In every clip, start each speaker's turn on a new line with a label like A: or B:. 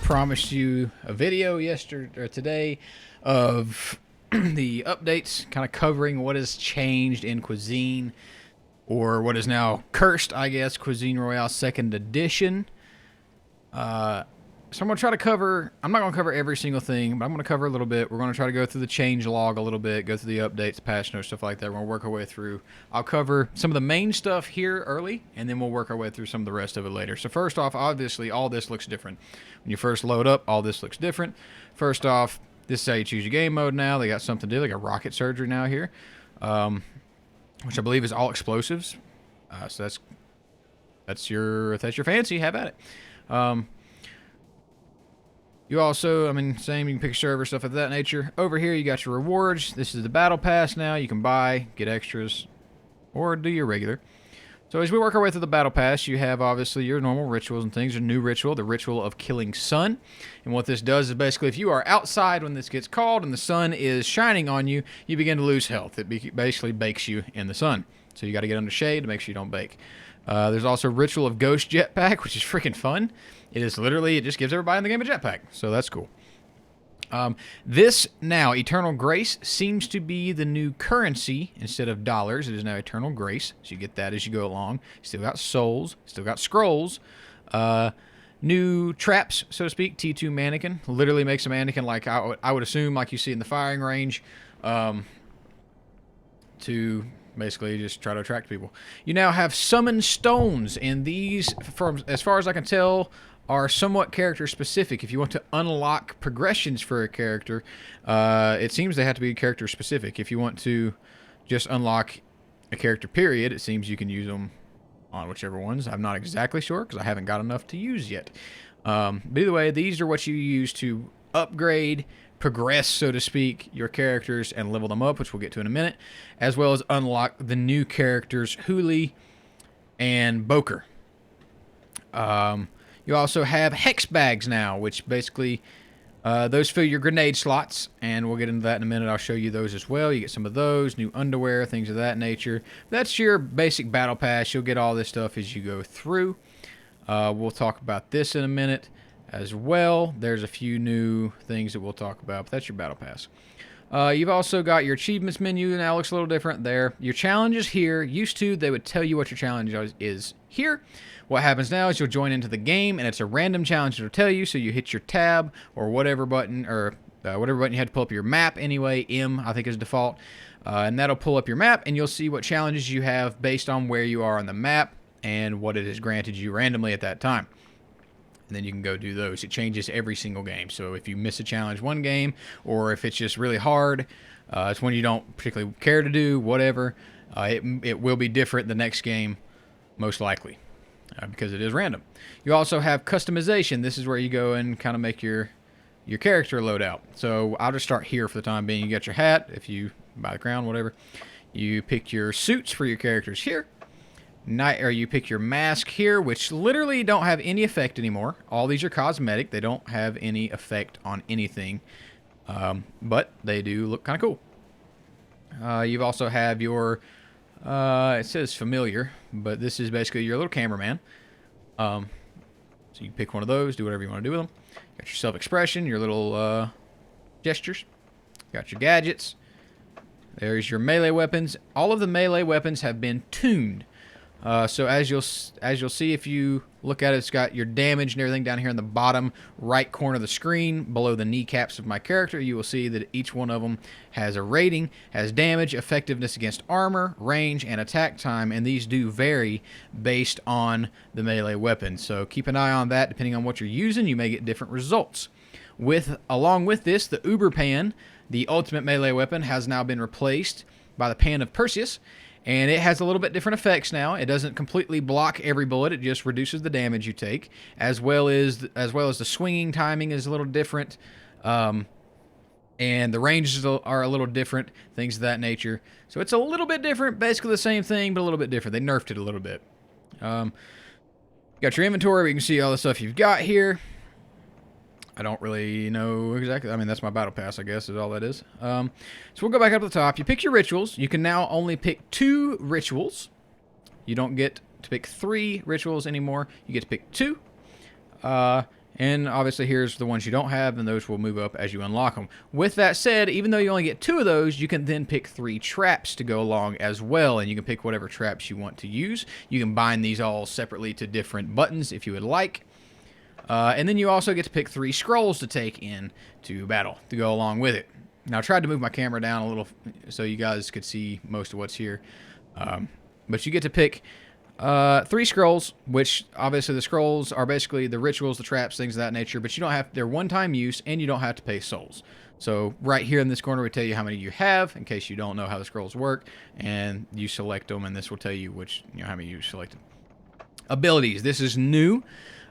A: promised you a video yesterday or today of the updates, kind of covering what has changed in Cuisine, or what is now cursed, I guess, Cuisine Royale 2nd Edition. So I'm going to try to cover, I'm not going to cover every single thing, but I'm going to cover a little bit. We're going to try to go through the change log a little bit, go through the updates, patch notes, stuff like that. We're going to work our way through. I'll cover some of the main stuff here early, and then we'll work our way through some of the rest of it later. So first off, obviously, all this looks different. When you first load up, all this looks different. First off, this is how you choose your game mode now. They got something to do. They got rocket surgery now here, which I believe is all explosives. So that's your fancy. Have at it. You also, same, you can pick a server, stuff of that nature. Over here, you got your rewards. This is the battle pass now. You can buy, get extras, or do your regular. So as we work our way through the battle pass, you have, obviously, your normal rituals and things. A new ritual, the ritual of killing sun. And what this does is basically, if you are outside when this gets called and the sun is shining on you, you begin to lose health. It basically bakes you in the sun. So you got to get under shade to make sure you don't bake. There's also Ritual of Ghost Jetpack, which is freaking fun. It is literally, it just gives everybody in the game a jetpack, so that's cool. This now, Eternal Grace, seems to be the new currency instead of dollars. It is now Eternal Grace, so you get that as you go along. Still got souls, still got scrolls. New traps, so to speak. T2 mannequin. Literally makes a mannequin like I would assume, like you see in the firing range, to basically just try to attract people. You now have summon stones, and these, from as far as I can tell, are somewhat character specific. If you want to unlock progressions for a character, it seems they have to be character specific. If you want to just unlock a character period, it seems you can use them on whichever ones. I'm not exactly sure because I haven't got enough to use yet. But either way, these are what you use to upgrade, progress, so to speak, your characters and level them up, which we'll get to in a minute, as well as unlock the new characters, Huli and Boker. You also have hex bags now, which basically, those fill your grenade slots, and we'll get into that in a minute. I'll show you those as well. You get some of those, new underwear, things of that nature. That's your basic battle pass. You'll get all this stuff as you go through. We'll talk about this in a minute as well. There's a few new things that we'll talk about, but that's your battle pass. You've also got your achievements menu. Now it looks a little different there. Your challenges here. Used to, they would tell you what your challenge is here. What happens now is you'll join into the game, and it's a random challenge it'll tell you, so you hit your tab or whatever button, or whatever button you had to pull up your map anyway. M, I think, is default. And that'll pull up your map, and you'll see what challenges you have based on where you are on the map and what it has granted you randomly at that time. And then you can go do those. It changes every single game. So if you miss a challenge one game, or if it's just really hard, it's one you don't particularly care to do, whatever, it will be different the next game, most likely, because it is random. You also have customization. This is where you go and kind of make your character loadout. So I'll just start here for the time being. You got your hat, if you buy the crown, whatever. You pick your suits for your characters here. Or you pick your mask here, which literally don't have any effect anymore. All these are cosmetic. They don't have any effect on anything, but they do look kind of cool. You also have your, it says familiar, but this is basically your little cameraman. So you pick one of those, do whatever you want to do with them. Got your self-expression, your little gestures. Got your gadgets. There's your melee weapons. All of the melee weapons have been tuned. So as you'll see, if you look at it, it's got your damage and everything down here in the bottom right corner of the screen below the kneecaps of my character. You will see that each one of them has a rating, has damage, effectiveness against armor, range, and attack time, and these do vary based on the melee weapon. So keep an eye on that. Depending on what you're using, you may get different results. Along with this, the Uber Pan, the ultimate melee weapon, has now been replaced by the Pan of Perseus. And it has a little bit different effects now. It doesn't completely block every bullet. It just reduces the damage you take, as well as the swinging timing is a little different, and the ranges are a little different, things of that nature. So it's a little bit different, basically the same thing, but a little bit different. They nerfed it a little bit. Got your inventory. We can see all the stuff you've got here. I don't really know exactly. That's my battle pass, I guess, is all that is. So we'll go back up to the top. You pick your rituals. You can now only pick 2 rituals. You don't get to pick 3 rituals anymore. You get to pick 2. And obviously here's the ones you don't have, and those will move up as you unlock them. With that said, even though you only get 2 of those, you can then pick 3 traps to go along as well, and you can pick whatever traps you want to use. You can bind these all separately to different buttons if you would like. And then you also get to pick 3 scrolls to take in to battle to go along with it. Now I tried to move my camera down a little so you guys could see most of what's here. But you get to pick 3 scrolls, which obviously the scrolls are basically the rituals, the traps, things of that nature, but you don't have, they're one-time use, and you don't have to pay souls. So right here in this corner we tell you how many you have, in case you don't know how the scrolls work, and you select them, and this will tell you which, how many you selected. Abilities. This is new.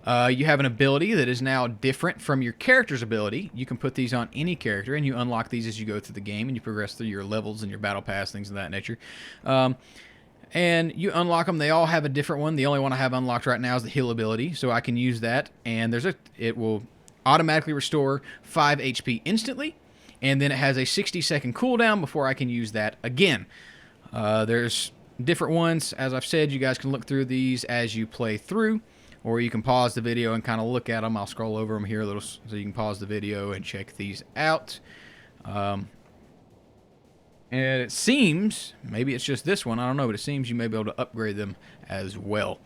A: You have an ability that is now different from your character's ability. You can put these on any character, and you unlock these as you go through the game, and you progress through your levels and your battle pass, things of that nature. And you unlock them. They all have a different one. The only one I have unlocked right now is the heal ability, so I can use that. And it will automatically restore 5 HP instantly, and then it has a 60-second cooldown before I can use that again. There's different ones. As I've said, you guys can look through these as you play through, or you can pause the video and kind of look at them. I'll scroll over them here a little so you can pause the video and check these out. And it seems, maybe it's just this one, I don't know, but it seems you may be able to upgrade them as well.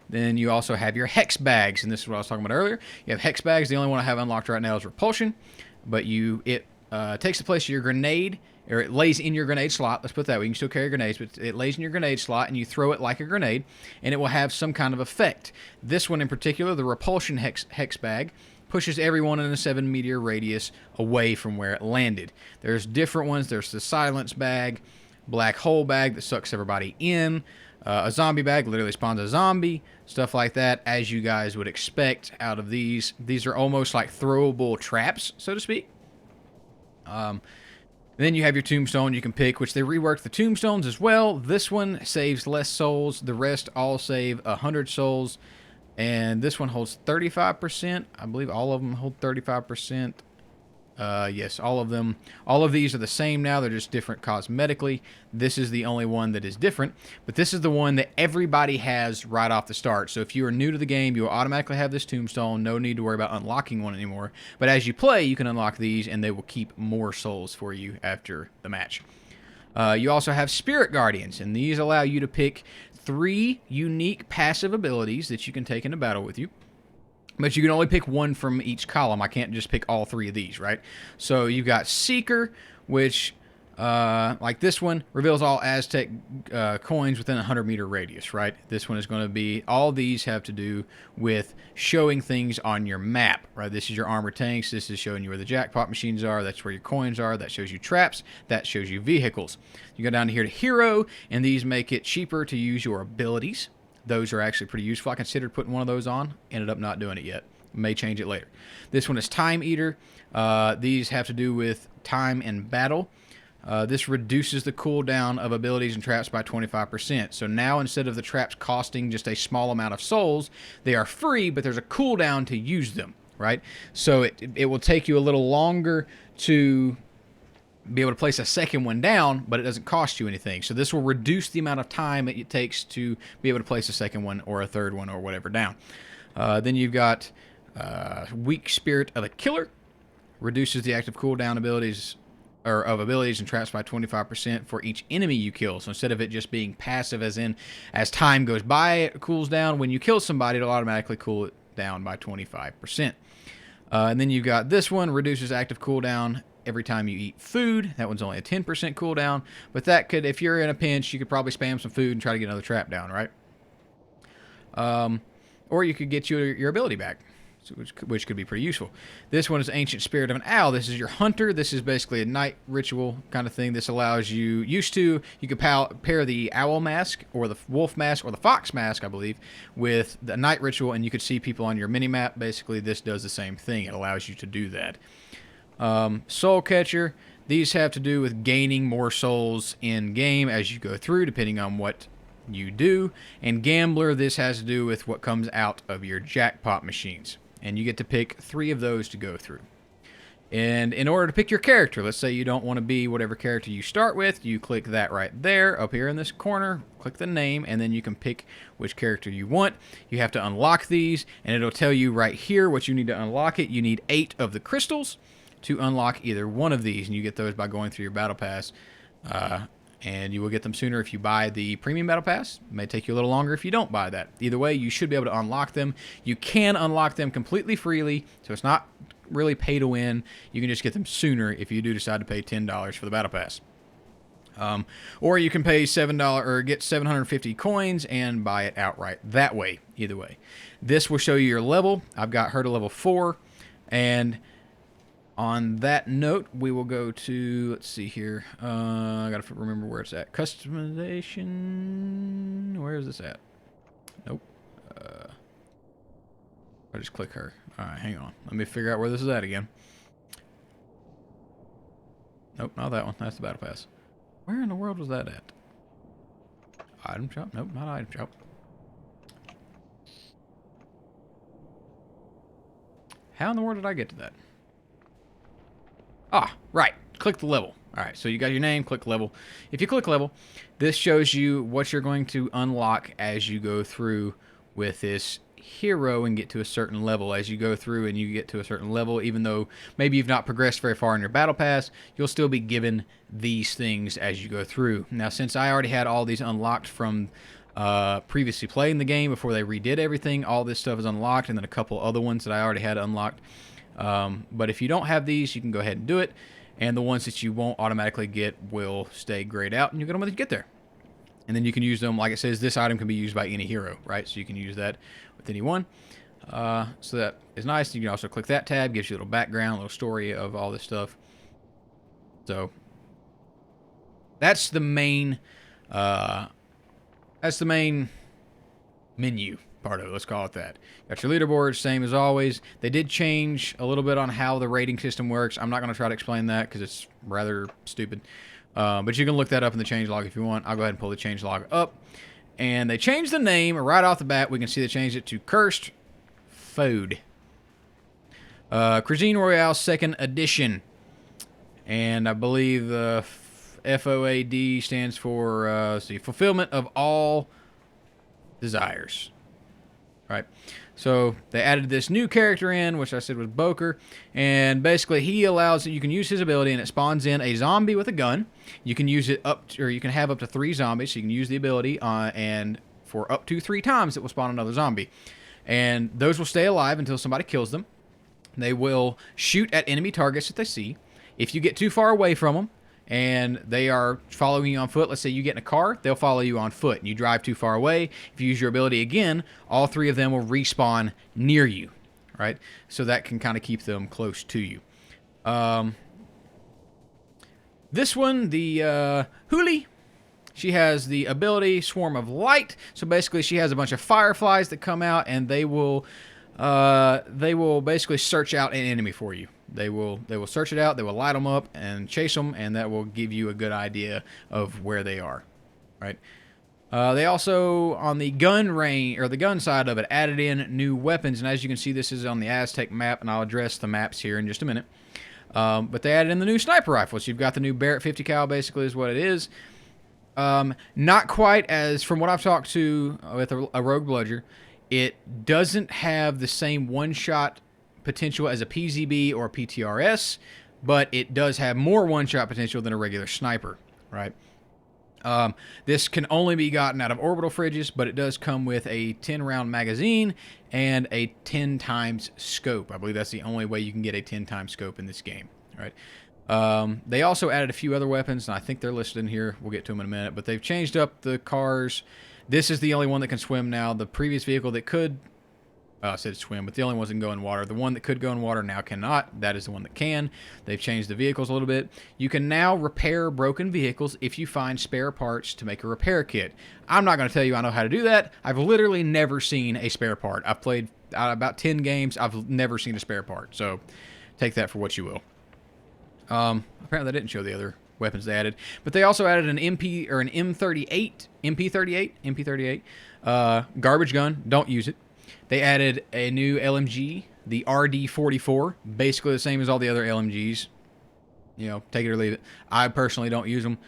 A: Then you also have your hex bags, and this is what I was talking about earlier. You have hex bags. The only one I have unlocked right now is repulsion, but it takes the place of your grenade, or it lays in your grenade slot. Let's put it that way. You can still carry grenades, but it lays in your grenade slot, and you throw it like a grenade, and it will have some kind of effect. This one in particular, the repulsion hex bag, pushes everyone in a 7-meter radius away from where it landed. There's different ones. There's the silence bag, black hole bag that sucks everybody in, a zombie bag, literally spawns a zombie, stuff like that, as you guys would expect out of these. These are almost like throwable traps, so to speak. Then you have your tombstone you can pick, which they reworked the tombstones as well. This one saves less souls. The rest all save 100 souls. And this one holds 35%. I believe all of them hold 35%. Yes, all of them. All of these are the same now. They're just different cosmetically. This is the only one that is different. But this is the one that everybody has right off the start. So if you are new to the game, you will automatically have this tombstone. No need to worry about unlocking one anymore. But as you play, you can unlock these, and they will keep more souls for you after the match. You also have Spirit Guardians, and these allow you to pick 3 unique passive abilities that you can take into battle with you. But you can only pick one from each column. I can't just pick all 3 of these, right? So you've got Seeker, which, like this one, reveals all Aztec coins within a 100-meter radius, right? This one is going to be, all these have to do with showing things on your map, right? This is your armored tanks. This is showing you where the jackpot machines are. That's where your coins are. That shows you traps. That shows you vehicles. You go down here to Hero, and these make it cheaper to use your abilities. Those are actually pretty useful. I considered putting one of those on. Ended up not doing it yet. May change it later. This one is Time Eater. These have to do with time and battle. This reduces the cooldown of abilities and traps by 25%. So now instead of the traps costing just a small amount of souls, they are free, but there's a cooldown to use them, right? So it will take you a little longer to be able to place a second one down, but it doesn't cost you anything. So this will reduce the amount of time it takes to be able to place a second one or a third one or whatever down. Then you've got Weak Spirit of the Killer. Reduces the active cooldown abilities of abilities and traps by 25% for each enemy you kill. So instead of it just being passive, as in as time goes by it cools down, when you kill somebody it'll automatically cool it down by 25%. And then you've got this one, reduces active cooldown every time you eat food. That one's only a 10% cooldown, but that could, if you're in a pinch, you could probably spam some food and try to get another trap down, right? Or you could get your ability back, which could be pretty useful. This one is Ancient Spirit of an Owl. This is your hunter. This is basically a night ritual kind of thing. This allows you, you could pair the owl mask or the wolf mask or the fox mask, I believe, with the night ritual, and you could see people on your mini-map. Basically, this does the same thing. It allows you to do that. Soul Catcher. These have to do with gaining more souls in game as you go through, depending on what you do. And Gambler, this has to do with what comes out of your jackpot machines. And you get to pick 3 of those to go through. And in order to pick your character, let's say you don't want to be whatever character you start with, you click that right there up here in this corner, click the name, and then you can pick which character you want. You have to unlock these, and it'll tell you right here what you need to unlock it. You need 8 of the crystals to unlock either one of these, and you get those by going through your battle pass. And you will get them sooner if you buy the premium battle pass. It may take you a little longer if you don't buy that. Either way, you should be able to unlock them. You can unlock them completely freely, so it's not really pay to win. You can just get them sooner if you do decide to pay $10 for the battle pass. Or you can pay $7 or get 750 coins and buy it outright that way. Either way, this will show you your level. I've got her to level 4, and on that note, we will go to, let's see here. I gotta remember where it's at. Customization. Where is this at? Nope. I just click her. All right, hang on. Let me figure out where this is at again. Nope, not that one. That's the battle pass. Where in the world was that at? Item shop? Nope, not item shop. How in the world did I get to that? Ah, right. Click the level. All right, so you got your name, click level. If you click level, this shows you what you're going to unlock as you go through with this hero and get to a certain level. As you go through and you get to a certain level, even though maybe you've not progressed very far in your battle pass, you'll still be given these things as you go through. Now, since I already had all these unlocked from previously playing the game before they redid everything, all this stuff is unlocked, and then a couple other ones that I already had unlocked. But if you don't have these, you can go ahead and do it, and the ones that you won't automatically get will stay grayed out, and you get them when you get there. And then you can use them, like it says, this item can be used by any hero, right? So you can use that with any one. So that is nice. You can also click that tab, gives you a little background, a little story of all this stuff. So that's the main menu part of it. Let's call it that. Got your leaderboard, same as always. They did change a little bit on how the rating system works. I'm not going to try to explain that because it's rather stupid. But you can look that up in the changelog if you want. I'll go ahead and pull the changelog up. And they changed the name right off the bat. We can see they changed it to Cursed Food. Cuisine Royale 2nd Edition. And I believe the FOAD stands for let's see, Fulfillment of All Desires. Right. So they added this new character in, which I said was Boker, and basically he allows that you can use his ability, and it spawns in a zombie with a gun. You can use it up to, or you can have up to 3 zombies, so you can use the ability, and for up to 3 times it will spawn another zombie. And those will stay alive until somebody kills them. They will shoot at enemy targets that they see. If you get too far away from them, and they are following you on foot, let's say you get in a car, they'll follow you on foot, and you drive too far away. If you use your ability again, all 3 of them will respawn near you, right? So that can kind of keep them close to you. This one, the Huli, she has the ability Swarm of Light. So basically she has a bunch of fireflies that come out, and they will basically search out an enemy for you. They will search it out, they will light them up and chase them, and that will give you a good idea of where they are, right? They also, on the gun range, or the gun side of it, added in new weapons, and as you can see, this is on the Aztec map, and I'll address the maps here in just a minute. But they added in the new sniper rifles. You've got the new Barrett 50 cal, basically, is what it is. Not quite as, from what I've talked to with a Rogue Bludger, it doesn't have the same one-shot potential as a PZB or a PTRS, but it does have more one-shot potential than a regular sniper, right? This can only be gotten out of orbital fridges, but it does come with a 10-round magazine and a 10 times scope. I believe that's the only way you can get a 10 times scope in this game, right? They also added a few other weapons, and I think they're listed in here. We'll get to them in a minute, but they've changed up the cars. This is the only one that can swim now. The previous vehicle that could, I said swim, but the only ones that can go in water. The one that could go in water now cannot. That is the one that can. They've changed the vehicles a little bit. You can now repair broken vehicles if you find spare parts to make a repair kit. I'm not going to tell you I know how to do that. I've literally never seen a spare part. I've played about 10 games. I've never seen a spare part. So take that for what you will. Apparently they didn't show the other weapons they added, but they also added an MP or an MP38 garbage gun. Don't use it. They added a new LMG the RD44, basically the same as all the other LMGs. You know, take it or leave it. I personally don't use them.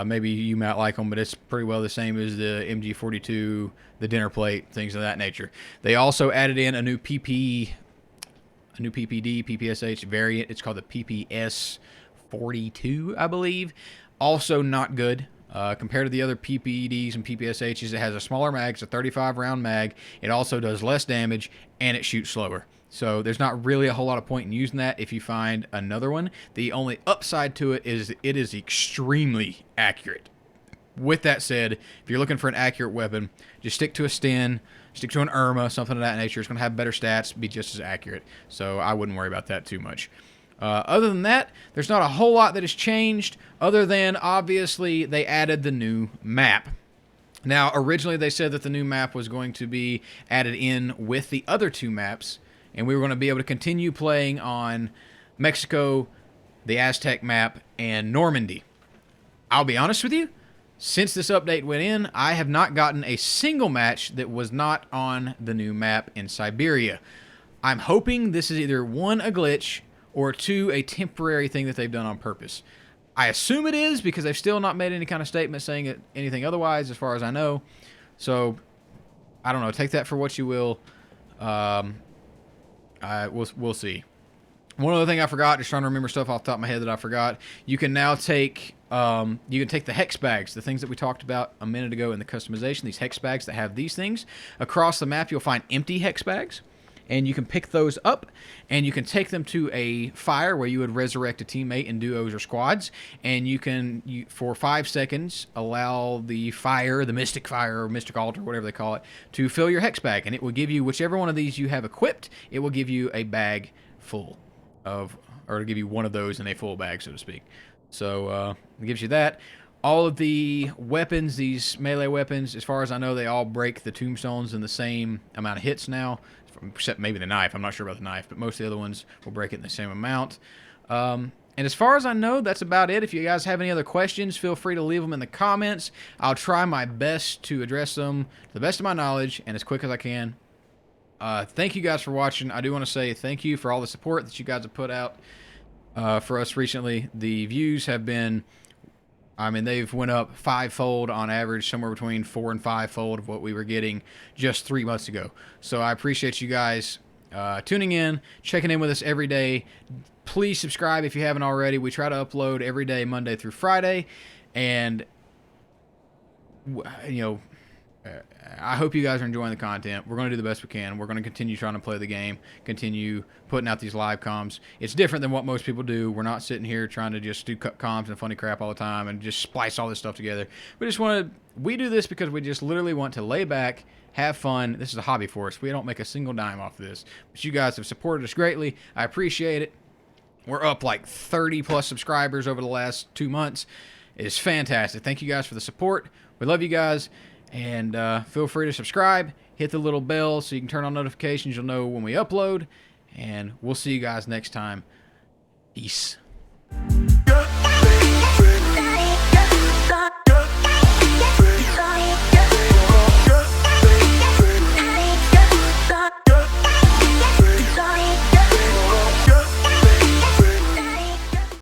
A: Maybe you might like them, but it's pretty well the same as the MG42, the dinner plate, things of that nature. They also added in a new PPD, PPSH variant. It's called the PPS42, I believe. Also not good. Compared to the other PPDs and PPSHs, it has a smaller mag. It's a 35 round mag. It also does less damage, and it shoots slower. So there's not really a whole lot of point in using that if you find another one. The only upside to it is extremely accurate. With that said, if you're looking for an accurate weapon, just stick to a Sten, stick to an Irma, something of that nature. It's going to have better stats, be just as accurate. So I wouldn't worry about that too much. Other than that, there's not a whole lot that has changed, other than, obviously, they added the new map. Now, originally they said that the new map was going to be added in with the other two maps, and we were going to be able to continue playing on Mexico, the Aztec map, and Normandy. I'll be honest with you, since this update went in, I have not gotten a single match that was not on the new map in Siberia. I'm hoping this is either one, a glitch, or two, a temporary thing that they've done on purpose. I assume it is, because they've still not made any kind of statement saying anything otherwise, as far as I know. So, I don't know. Take that for what you will. We'll see. One other thing I forgot, just trying to remember stuff off the top of my head that I forgot. You can now take the hex bags, the things that we talked about a minute ago in the customization. These hex bags that have these things across the map, you'll find empty hex bags, and you can pick those up, and you can take them to a fire where you would resurrect a teammate in duos or squads, and you can, for 5 seconds, allow the fire, the mystic fire or mystic altar, whatever they call it, to fill your hex bag, and it will give you, whichever one of these you have equipped, it will give you a bag full of, or it'll give you one of those in a full bag, so to speak. So it gives you that. All of the weapons, these melee weapons, as far as I know, they all break the tombstones in the same amount of hits now, except maybe the knife. I'm not sure about the knife, but most of the other ones will break it in the same amount. And as far as I know, that's about it. If you guys have any other questions, feel free to leave them in the comments. I'll try my best to address them to the best of my knowledge and as quick as I can. Thank you guys for watching. I do want to say thank you for all the support that you guys have put out for us recently. The views have been, I mean, they've went up 5-fold on average, somewhere between 4- and 5-fold of what we were getting just 3 months ago. So I appreciate you guys tuning in, checking in with us every day. Please subscribe if you haven't already. We try to upload every day, Monday through Friday, and you know, I hope you guys are enjoying the content. We're going to do the best we can. We're going to continue trying to play the game, continue putting out these live comms. It's different than what most people do. We're not sitting here trying to just do comms and funny crap all the time and just splice all this stuff together. We do this because we just literally want to lay back, have fun. This is a hobby for us. We don't make a single dime off of this. But you guys have supported us greatly. I appreciate it. We're up like 30+ subscribers over the last 2 months. It's fantastic. Thank you guys for the support. We love you guys. And feel free to subscribe, hit the little bell so you can turn on notifications. You'll know when we upload. And we'll see you guys next time. Peace.